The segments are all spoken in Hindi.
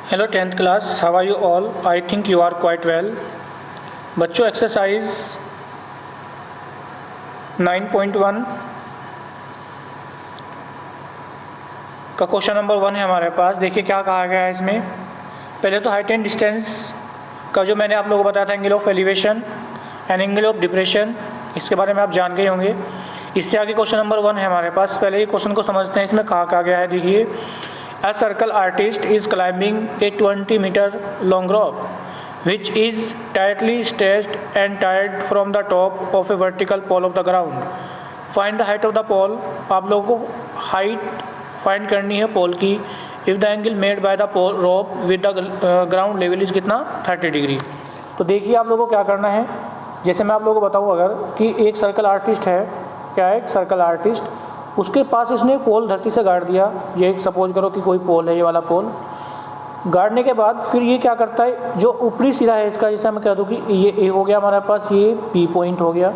Hello 10th class, how are you all? I think you are quite well. बच्चों, एक्सरसाइज 9.1 का क्वेश्चन नंबर 1 है हमारे पास। देखिए क्या कहा गया है इसमें। पहले तो हाइट एंड डिस्टेंस का जो मैंने आप लोगों को बताया था, angle of elevation and angle of depression, इसके बारे में आप जान गए होंगे। इससे आगे क्वेश्चन नंबर 1 है हमारे पास। पहले ही क्वेश्चन को समझते हैं, इसमें कहा गया है। देखिए, A circle artist is climbing a 20 meter long rope, which is tightly stretched and tied from the top of a vertical pole of the ground. Find the height of the pole. आप लोगों को हाइट फाइंड करनी है पोल की। If the angle made by the pole rope with the ground level is कितना 30 डिग्री। तो देखिए आप लोगों को क्या करना है। जैसे मैं आप लोगों को बताऊँ अगर कि एक सर्कल आर्टिस्ट है, क्या है, एक सर्कल आर्टिस्ट, उसके पास इसने पोल धरती से गाड़ दिया। ये एक सपोज करो कि कोई पोल है, ये वाला पोल गाड़ने के बाद फिर ये क्या करता है, जो ऊपरी सिरा है इसका, जैसे मैं कह दूँ कि ये ए हो गया हमारे पास, ये बी पॉइंट हो गया।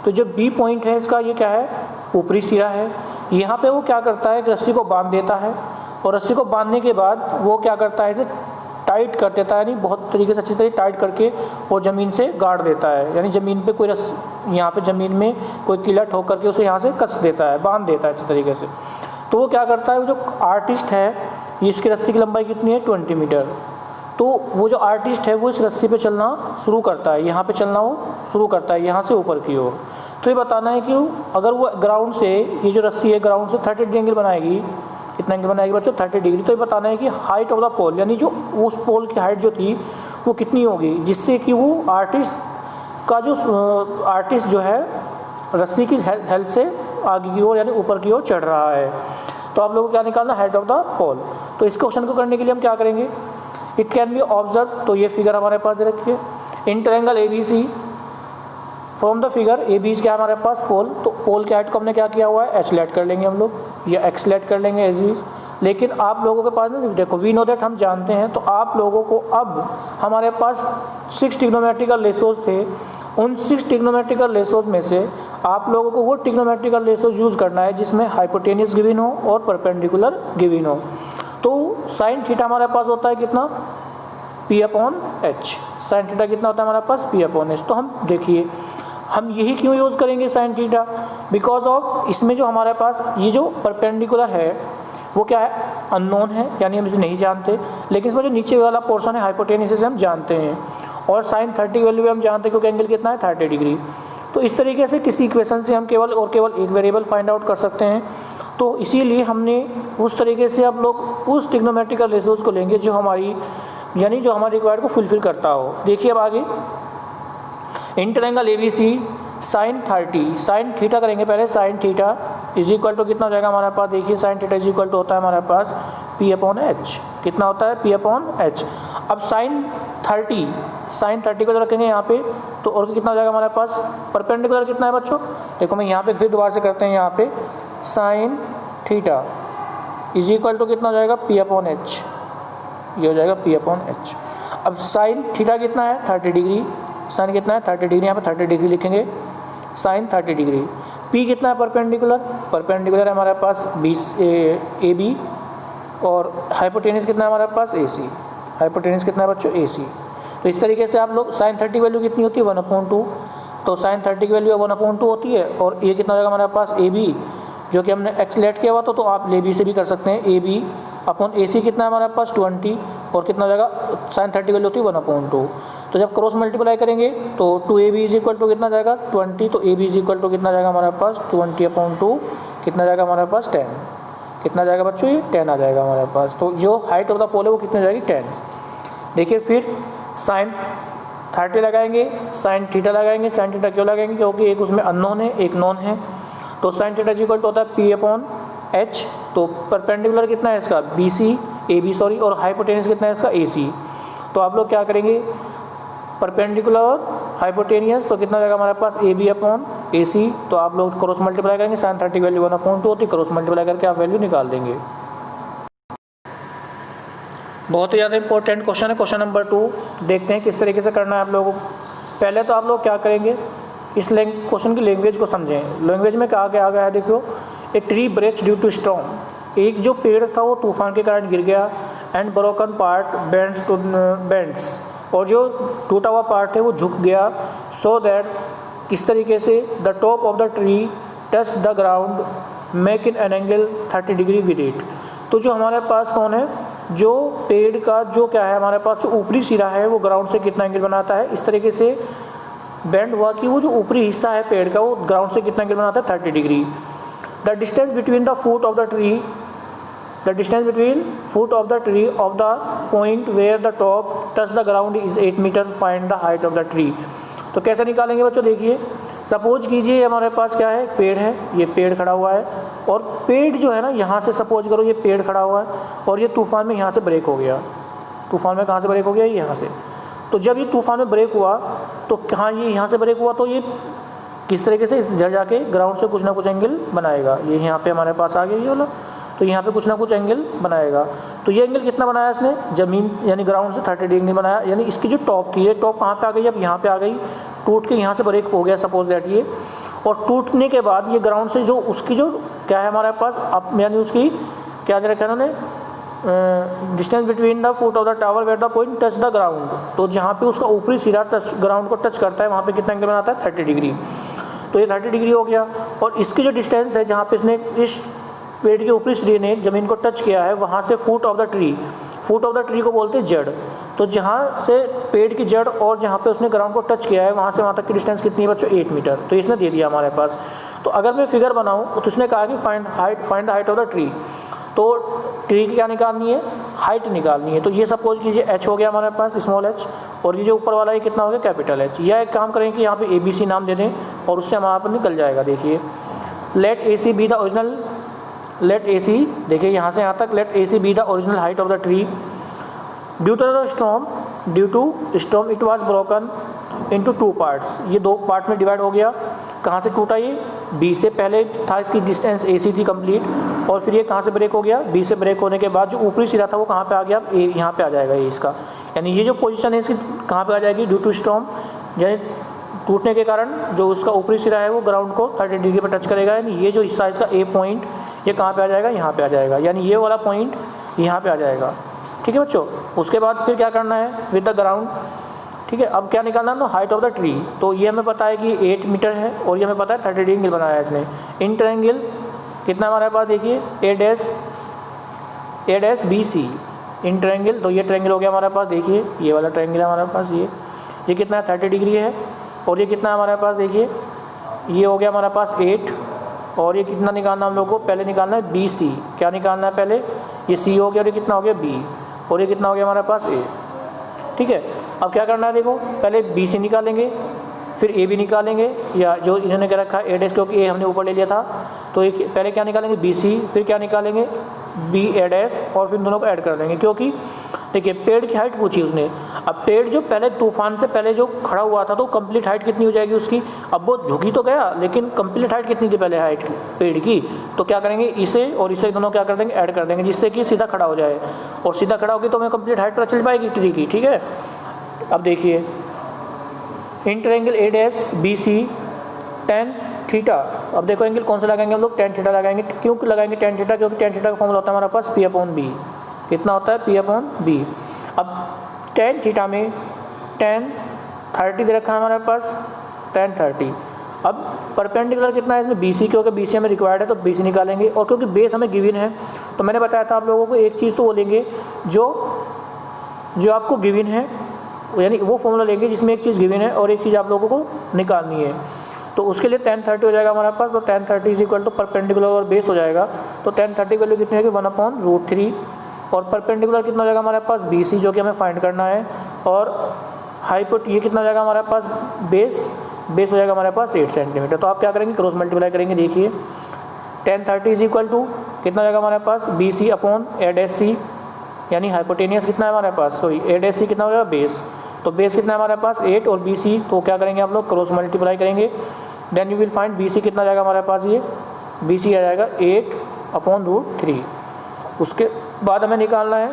तो जो बी पॉइंट है इसका, ये क्या है, ऊपरी सिरा है। यहाँ पे वो क्या करता है, रस्सी को बांध देता है, और रस्सी को बांधने के बाद वो क्या करता है, इसे टाइट कर देता है, यानी बहुत तरीके से अच्छी तरह टाइट करके और ज़मीन से गाड़ देता है। यानी ज़मीन पे कोई यहाँ पे ज़मीन में कोई किला ठोक करके उसे यहाँ से कस देता है, बांध देता है अच्छी तरीके से। तो वो क्या करता है, वो जो आर्टिस्ट है, ये इसकी रस्सी की लंबाई कितनी है, 20 मीटर। तो वो जो आर्टिस्ट है वो इस रस्सी पे चलना शुरू करता है, यहाँ पे चलना वो शुरू करता है, यहाँ से ऊपर की ओर। तो ये बताना है कि अगर वो ग्राउंड से, ये जो रस्सी है ग्राउंड से 30 डिग्री एंगल बनाएगी। कितना एंगल बनाएगी बच्चों, 30 डिग्री। तो ये बताना है कि हाइट ऑफ द पोल, यानी जो उस पोल की हाइट जो थी वो कितनी होगी, जिससे कि वो आर्टिस्ट का जो है रस्सी की हेल्प से आगे की ओर यानी ऊपर की ओर चढ़ रहा है। तो आप लोगों को क्या निकालना, हाइट ऑफ द पोल। तो इस क्वेश्चन को करने के लिए हम क्या करेंगे, इट कैन बी ऑब्जर्व। तो ये फिगर हमारे पास दे रखी है, in triangle ABC from the figure A B क्या हमारे पास, पोल। तो पोल की हाइट को हमने क्या किया हुआ है, एच लेट कर लेंगे हम लोग, या एक्स लेट कर लेंगे एज इज। लेकिन आप लोगों के पास ना, देखो वी नो दैट, हम जानते हैं। तो आप लोगों को अब हमारे पास 6 ट्रिग्नोमेट्रिकल रेशोज थे। उन 6 ट्रिग्नोमेट्रिकल रेशोज में से आप लोगों को वो ट्रिग्नोमेट्रिकल रेशोज यूज़ करना है जिसमें हाइपोटेनियस गिवन हो और परपेंडिकुलर गिवन हो। तो साइन थीटा हमारे पास होता है कितना, P/H। साइन थीटा कितना होता है हमारे पास, P/H। तो हम देखिए, हम यही क्यों यूज़ करेंगे साइन थीटा, बिकॉज ऑफ इसमें जो हमारे पास ये जो परपेंडिकुलर है वो क्या है, अननोन है, यानी हम इसे नहीं जानते। लेकिन इसमें जो नीचे वाला पोर्शन है हाइपोटेनियस से हम जानते हैं, और साइन 30 की वैल्यू भी हम जानते हैं क्योंकि एंगल कितना है, 30 डिग्री। तो इस तरीके से किसी इक्वेशन से हम केवल एक वेरिएबल फाइंड आउट कर सकते हैं। तो इसीलिए हमने उस तरीके से आप लोग उस ट्रिग्नोमेट्रिकल रेशोज को लेंगे जो हमारी रिक्वायर्ड को फुलफिल करता हो। देखिए अब आगे, in triangle ABC sine 30, sine theta करेंगे पहले। Sine theta is equal to कितना हो जाएगा हमारे पास, देखिए sine theta is equal to होता है हमारे पास P/H। कितना होता है, P/H। अब साइन 30 को जो रखेंगे यहाँ पे, तो और कितना हो जाएगा हमारे पास, परपेंडिकुलर कितना है बच्चों, देखो मैं यहाँ पे फिर दोबारा से करते हैं, यहाँ पे sine theta is equal to कितना हो जाएगा, P/H। ये हो जाएगा P/H। अब साइन थीटा कितना है, 30 डिग्री। साइन कितना है, 30 डिग्री, यहाँ पे 30 डिग्री लिखेंगे, साइन 30 डिग्री। P कितना है, परपेंडिकुलर है हमारे पास AB, और हाइपोटेनियस कितना है हमारे पास, AC। हाइपोटेनियस कितना है बच्चों, AC। तो इस तरीके से आप लोग, साइन 30 की वैल्यू कितनी होती है, 1/2। तो साइन 30 की वैल्यू 1/2 होती है, और ये कितना हो जाएगा हमारे पास, AB, जो कि हमने एक्स लेट किया हुआ था। तो आप AB से भी कर सकते हैं, AB/AC कितना है हमारे पास, 20, और कितना हो जाएगा, साइन 30 वैल्यू होती है 1/2। तो जब क्रॉस मल्टीप्लाई करेंगे तो 2AB इज इक्वल टू कितना जाएगा, 20। तो AB इज इक्वल टू कितना जाएगा हमारे पास, 20/2, कितना जाएगा हमारे पास, 10। कितना जाएगा बच्चों, ये 10 आ जाएगा हमारे पास। तो जो हाइट ऑफ द पोल है वो कितनी जाएगी, 10। देखिए फिर साइन 30 लगाएंगे, साइन थीटा लगाएंगे। साइन थीटा क्यों लगाएंगे, क्योंकि एक उसमें अननोन है, एक नोन है। तो साइन थीटा इक्वल टू होता है P/H। तो परपेंडिकुलर कितना है इसका, AB, और हाइपोटेनियस कितना है इसका, AC। तो आप लोग क्या करेंगे, परपेंडिकुलर और हाइपोटेनियस, तो कितना जाएगा हमारे पास, AB/AC। तो आप लोग क्रॉस मल्टीप्लाई करेंगे, साइन 30 की वैल्यू 1/2 होती है, क्रॉस मल्टीप्लाई करके आप वैल्यू निकाल देंगे। बहुत ही ज़्यादा इंपॉर्टेंट क्वेश्चन है। क्वेश्चन नंबर 2 देखते हैं किस तरीके से करना है आप लोगों को। पहले तो आप लोग क्या करेंगे, इस क्वेश्चन की लैंग्वेज को समझें। लैंग्वेज में कहा गया है, देखो, a tree breaks due to storm. एक जो पेड़ था वो तूफान के कारण गिर गया एंड ब्रोकन पार्ट बेंड्स, और जो टूटा हुआ पार्ट है वो झुक गया, सो दैट किस तरीके से the top of the tree touch the ground make in an angle 30 degree with it. तो जो हमारे पास कौन है, जो पेड़ का जो क्या है हमारे पास जो ऊपरी सिरा है वो ग्राउंड से कितना एंगल बनाता है, इस तरीके से बेंड हुआ कि वो जो ऊपरी हिस्सा है पेड़ का वो ग्राउंड से कितना एंगल बनाता है, 30 degree. The distance between the foot of the tree, the distance between foot of the tree of the point where the top touch the ground is 8 metre, find the height of the tree. तो कैसे निकालेंगे बच्चों, देखिए सपोज कीजिए हमारे पास क्या है, एक पेड़ है, ये पेड़ खड़ा हुआ है, और पेड़ जो है ना यहाँ से सपोज करो ये पेड़ खड़ा हुआ है और ये तूफान में यहाँ से ब्रेक हो गया, तूफान में कहाँ से ब्रेक हो गया, यहाँ से। तो जब ये तूफान में ब्रेक हुआ तो कहाँ, ये यहाँ से ब्रेक हुआ, तो ये किस तरीके से इधर जाके ग्राउंड से कुछ ना कुछ एंगल बनाएगा। ये यहाँ पे हमारे पास आ गया ये वाला, तो यहाँ पे कुछ ना कुछ एंगल बनाएगा। तो ये एंगल कितना बनाया इसने, ज़मीन यानी ग्राउंड से 30 डिग्री बनाया, यानी इसकी जो टॉप थी, ये टॉप कहाँ पे आ गई, अब यहाँ पे आ गई, टूट के यहाँ से ब्रेक हो गया सपोज दैट ये, और टूटने के बाद ये ग्राउंड से जो उसकी जो क्या है हमारे पास अब, यानी उसकी क्या दे रखा है उन्होंने, distance between the foot of the tower where the point touch the ground. तो जहाँ पे उसका ऊपरी सिरा टच ग्राउंड को टच करता है वहाँ पे कितना एंगल बनाता है, 30 डिग्री। तो ये 30 डिग्री हो गया। और इसकी जो डिस्टेंस है जहाँ पे इसने इस पेड़ के ऊपरी सिरे ने ज़मीन को टच किया है, वहाँ से foot of the tree, foot of the tree को बोलते हैं जड़। तो जहाँ से पेड़ की जड़ और जहाँ पे उसने ग्राउंड को टच किया है वहाँ से वहाँ तक की डिस्टेंस कितनी है बच्चों, 8 मीटर। तो इसने दे दिया हमारे पास। तो अगर मैं फिगर बनाऊँ तो इसने कहा कि find the height of the tree. तो ट्री की क्या निकालनी है, हाइट निकालनी है। तो ये सपोज कीजिए h हो गया हमारे पास, स्मॉल h, और ये जो ऊपर वाला है कितना हो गया, कैपिटल H। या एक काम करेंगे कि यहाँ पे ABC नाम दे दें और उससे हमारा पर निकल जाएगा। देखिए let AC be the original, let AC, देखिए यहाँ से यहाँ तक, let AC be the original height of the tree. Due to the storm it was broken into 2 parts. ये 2 पार्ट में डिवाइड हो गया। कहाँ से टूटा ये, B से पहले था इसकी डिस्टेंस AC थी कंप्लीट, और फिर ये कहाँ से ब्रेक हो गया, B से ब्रेक होने के बाद जो ऊपरी सिरा था वो कहाँ पे आ गया, यहाँ पे आ जाएगा ये इसका। यानी ये जो पोजीशन है इसकी कहाँ पे आ जाएगी, ड्यू टू स्टॉर्म, यानी टूटने के कारण जो उसका ऊपरी सिरा है वो ग्राउंड को 30 डिग्री पर टच करेगा। यानी ये जो हिस्सा इसका A पॉइंट ये कहाँ पे आ जाएगा, यहाँ पे आ जाएगा। यानी ये वाला पॉइंट यहाँ पे आ जाएगा। ठीक है बच्चों। उसके बाद फिर क्या करना है, विद द ग्राउंड। ठीक है, अब क्या निकालना है, हाइट ऑफ द ट्री। तो ये हमें पता है कि 8 मीटर है, और ये हमें पता है 30 डिग्री एंगल बनाया है इसने। इन ट्रायंगल कितना हमारे पास, देखिए A dash BC in triangle. तो ये ट्रायंगल हो गया हमारे पास, देखिए ये वाला ट्रायंगल है हमारे पास, ये कितना है, 30 डिग्री है। और ये कितना है हमारे पास, देखिए ये हो गया हमारे पास 8, और ये कितना निकालना हम लोग को, पहले निकालना है BC। क्या निकालना है पहले, ये C हो गया, और ये कितना हो गया B, और ये कितना हो गया हमारे पास A। ठीक है, अब क्या करना है, देखो पहले BC निकालेंगे, फिर A भी निकालेंगे, या जो इन्होंने क्या रखा है A डैश, क्योंकि A हमने ऊपर ले लिया था। तो एक पहले क्या निकालेंगे, BC, फिर क्या निकालेंगे B A डैश, और फिर दोनों को ऐड कर देंगे। क्योंकि देखिए पेड़ की हाइट पूछी उसने। अब पेड़ जो पहले तूफान से पहले जो खड़ा हुआ था तो कंप्लीट हाइट कितनी हो जाएगी उसकी, अब वो झुकी तो गया लेकिन कंप्लीट हाइट कितनी थी पहले हाइट पेड़ की। तो क्या करेंगे, इसे और इसे दोनों क्या कर देंगे, ऐड कर देंगे, जिससे कि सीधा खड़ा हो जाए। और सीधा खड़ा होगी तो हमें कंप्लीट हाइट पता चल पाएगी ट्री की। ठीक है, अब देखिए in triangle A dash BC tan theta. अब देखो एंगल कौन सा लगाएंगे हम लोग, tan थीटा लगाएंगे। क्यों लगाएंगे tan थीटा, क्योंकि tan थीटा का फॉर्मूला होता है हमारे पास P/B। कितना होता है, P/B। अब tan थीटा में tan 30 दे रखा है हमारे पास, tan 30। अब परपेंडिकुलर कितना है इसमें, BC, क्योंकि BC हमें रिक्वायर्ड है तो BC निकालेंगे। और क्योंकि बेस हमें गिवन है तो मैंने बताया था आप लोगों को एक चीज़ तो वो लेंगे जो आपको गिवन है, यानी वो फॉर्मूला लेंगे जिसमें एक चीज़ गिवन है और एक चीज़ आप लोगों को निकालनी है। तो उसके लिए tan 30 हो जाएगा हमारे पास। तो tan 30 is equal to perpendicular और बेस हो जाएगा। तो tan 30 वैल्यू कितनी होगी, 1/√3, और परपेंडिकुलर कितना हो जाएगा हमारे पास, BC, जो कि हमें फाइंड करना है। और हाइपोट ये कितना हो जाएगा हमारे पास, बेस हो जाएगा हमारे पास 8 सेंटीमीटर। तो आप क्या करेंगे, क्रॉस मल्टीप्लाई करेंगे। देखिए tan 30 इज इक्वल टू कितना हो जाएगा हमारे पास, BC upon A dash C, यानी हाइपोटेनियस कितना है हमारे पास, सॉरी A डैश C कितना हो जाएगा, बेस। तो बेस कितना है हमारे पास 8 और BC, तो क्या करेंगे आप लोग, क्रॉस मल्टीप्लाई करेंगे। Then you will find BC कितना आ जाएगा हमारे पास, ये BC आ जाएगा 8/√3। उसके बाद हमें निकालना है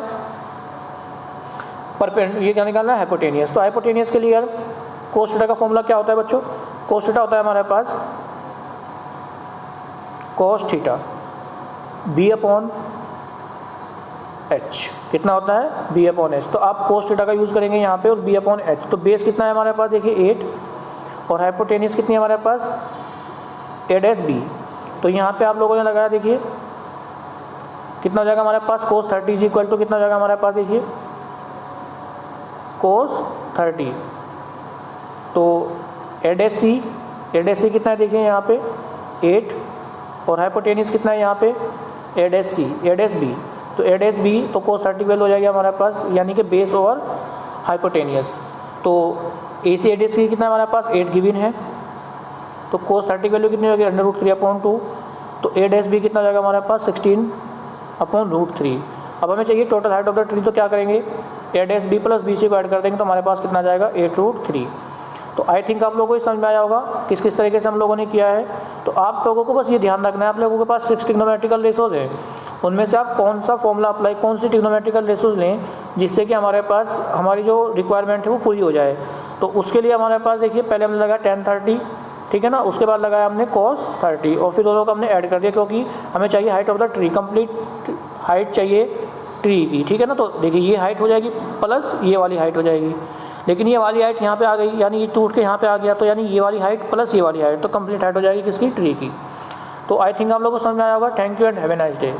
ये क्या निकालना है, हाइपोटेनियस। तो हाइपोटेनियस के लिए यार कोस थीटा का फॉर्मूला क्या होता है बच्चों, कोस थीटा होता है हमारे पास cos थीटा B/H। कितना होता है b/h। तो आप cos थीटा का यूज़ करेंगे यहाँ पे और b/h। तो बेस कितना है हमारे पास देखिए 8 और हाइपोटेनियस कितनी है हमारे पास a'(b)। तो यहाँ पे आप लोगों ने लगाया देखिए कितना हो जाएगा हमारे पास cos 30 इज इक्वल टू कितना हो जाएगा हमारे पास देखिए cos 30। तो a'(c) कितना है देखिए यहाँ पे 8 और हाइपोटेनियस कितना है यहाँ पे a'(b)। तो a'(b) तो cos 30 वैल्यू हो जाएगी हमारे पास, यानी कि बेस और हाइपोटेनियस। तो AC a'(c) कितना है हमारे पास 8 गिवन है। तो cos 30 वैल्यू कितनी होगी √3/2। तो a'(b) कितना हो जाएगा हमारे पास 16/√3। अब हमें चाहिए total height of the tree. तो क्या करेंगे a'(b) प्लस BC को ऐड कर देंगे तो हमारे पास कितना आ जाएगा 8√3। तो आई थिंक आप लोगों को ये समझ में आया होगा किस किस तरीके से हम लोगों ने किया है। तो आप लोगों को बस ये ध्यान रखना है, आप लोगों के पास 6 ट्रिग्नोमेट्रिकल रेशोज हैं, उनमें से आप कौन सा फॉर्मूला अप्लाई, कौन सी ट्रिग्नोमेट्रिकल रेशोज लें जिससे कि हमारे पास हमारी जो रिक्वायरमेंट है वो पूरी हो जाए। तो उसके लिए हमारे पास देखिए पहले हमने लगाया tan 30, ठीक है ना, उसके बाद लगाया हमने cos 30 और फिर दोनों को हमने ऐड कर दिया क्योंकि हमें चाहिए height of the tree, complete height चाहिए ट्री की, ठीक है ना। तो देखिए ये हाइट हो जाएगी प्लस ये वाली हाइट हो जाएगी, लेकिन ये वाली हाइट यहाँ पे आ गई, यानी ये टूट के यहाँ पे आ गया, तो यानी ये वाली हाइट प्लस ये वाली हाइट, तो कंप्लीट हाइट हो जाएगी किसकी ट्री की। तो आई थिंक आप लोगों को समझ में आया होगा। Thank you and have a nice day.